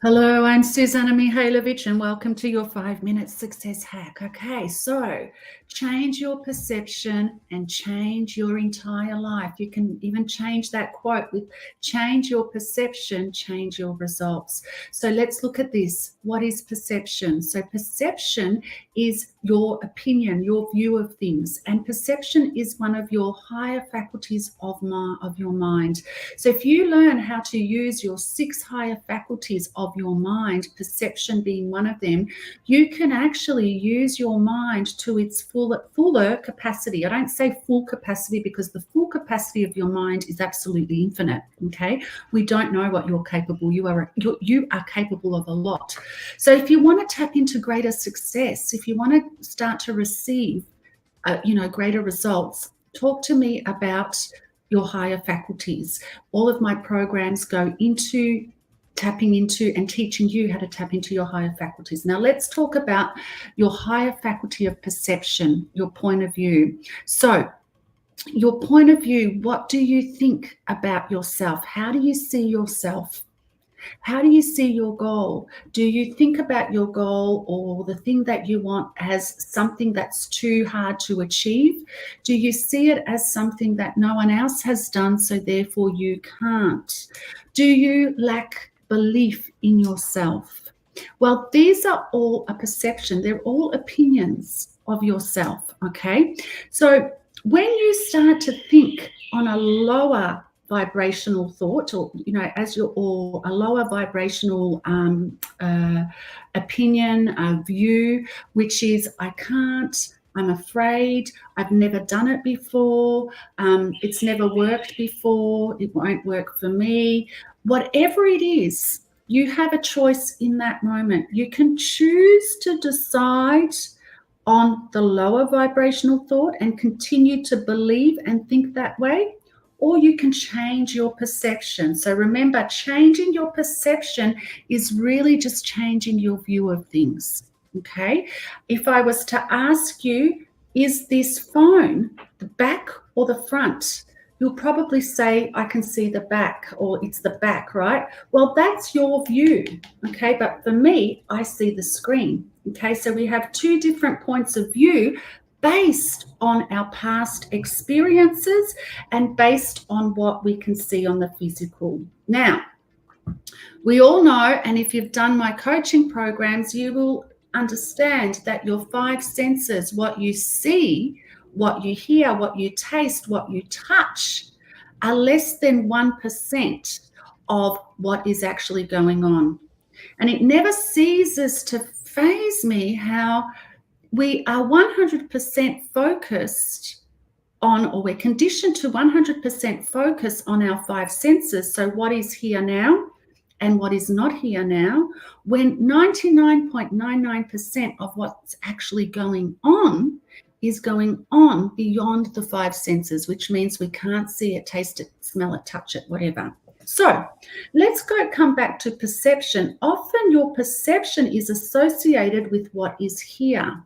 Hello, I'm Suzana Mihailovic, and welcome to your 5-minute success hack. Okay, so change your perception and change your entire life. You can even change that quote with change your perception, change your results. So let's look at this. What is perception? So perception is your opinion, your view of things, and perception is one of your higher faculties of your mind. So if you learn how to use your 6 higher faculties of your mind, perception being one of them, you can actually use your mind to its fuller capacity. I don't say full capacity because the full capacity of your mind is absolutely infinite. Okay, we don't know what you're capable. You are capable of a lot. So if you want to tap into greater success, if you want to start to receive, greater results, talk to me about your higher faculties. All of my programs go into tapping into and teaching you how to tap into your higher faculties. Now let's talk about your higher faculty of perception, your point of view. So your point of view, what do you think about yourself? How do you see yourself? How do you see your goal? Do you think about your goal or the thing that you want as something that's too hard to achieve? Do you see it as something that no one else has done, so therefore you can't? Do you lack belief in yourself? Well, these are all a perception. They're all opinions of yourself, okay? So when you start to think on a lower vibrational thought, or or a lower vibrational opinion, view, which is I can't, I'm afraid, I've never done it before, it's never worked before, it won't work for me. Whatever it is, you have a choice in that moment. You can choose to decide on the lower vibrational thought and continue to believe and think that way, or you can change your perception. So remember, changing your perception is really just changing your view of things, okay? If I was to ask you, is this phone the back or the front? You'll probably say, I can see the back, or it's the back, right? Well, that's your view, okay? But for me, I see the screen, okay? So we have two different points of view based on our past experiences and based on what we can see on the physical. Now, we all know, and if you've done my coaching programs, you will understand that your 5 senses, what you see, what you hear, what you taste, what you touch, are less than 1% of what is actually going on. And it never ceases to faze me how we are 100% focused on, or we're conditioned to 100% focus on our 5 senses. So what is here now and what is not here now, when 99.99% of what's actually going on is going on beyond the 5 senses, which means we can't see it, taste it, smell it, touch it, whatever. So let's come back to perception. Often your perception is associated with what is here.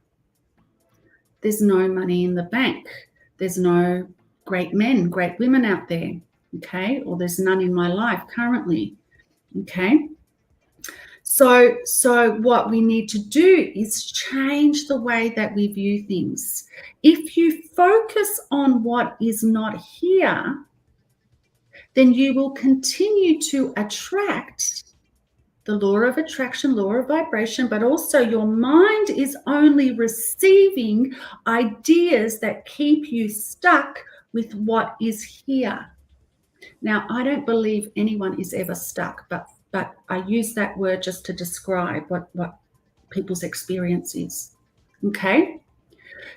There's no money in the bank. There's no great men, great women out there, okay? Or there's none in my life currently, okay? So what we need to do is change the way that we view things. If you focus on what is not here, then you will continue to attract the law of attraction, law of vibration, but also your mind is only receiving ideas that keep you stuck with what is here. Now, I don't believe anyone is ever stuck, but I use that word just to describe what people's experience is, okay?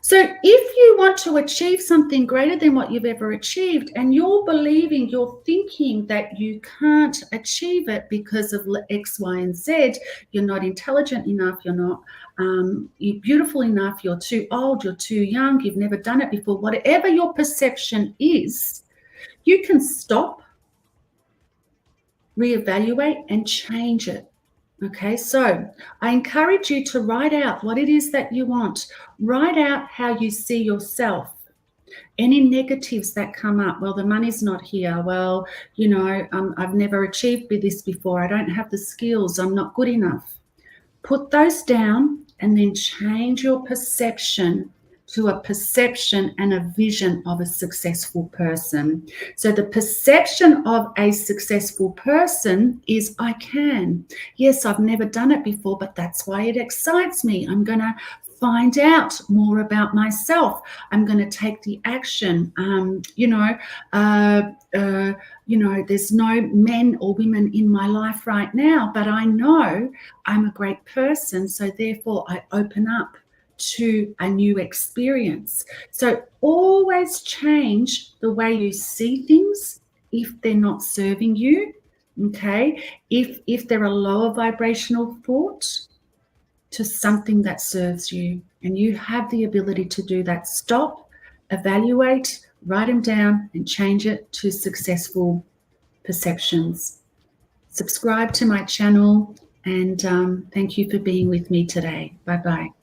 So if you want to achieve something greater than what you've ever achieved, and you're believing, you're thinking that you can't achieve it because of X, Y, and Z, you're not intelligent enough, you're not you're beautiful enough, you're too old, you're too young, you've never done it before, whatever your perception is, you can stop, reevaluate, and change it. Okay, so I encourage you to write out what it is that you want. Write out how you see yourself. Any negatives that come up, well, the money's not here. Well, I've never achieved this before. I don't have the skills. I'm not good enough. Put those down and then change your perception to a perception and a vision of a successful person. So the perception of a successful person is, I can. Yes, I've never done it before, but that's why it excites me. I'm going to find out more about myself. I'm going to take the action. There's no men or women in my life right now, but I know I'm a great person. So therefore I open up to a new experience. So always change the way you see things if they're not serving you. Okay. If they're a lower vibrational thought, to something that serves you. And you have the ability to do that. Stop, evaluate, write them down, and change it to successful perceptions. Subscribe to my channel, and thank you for being with me today. Bye-bye.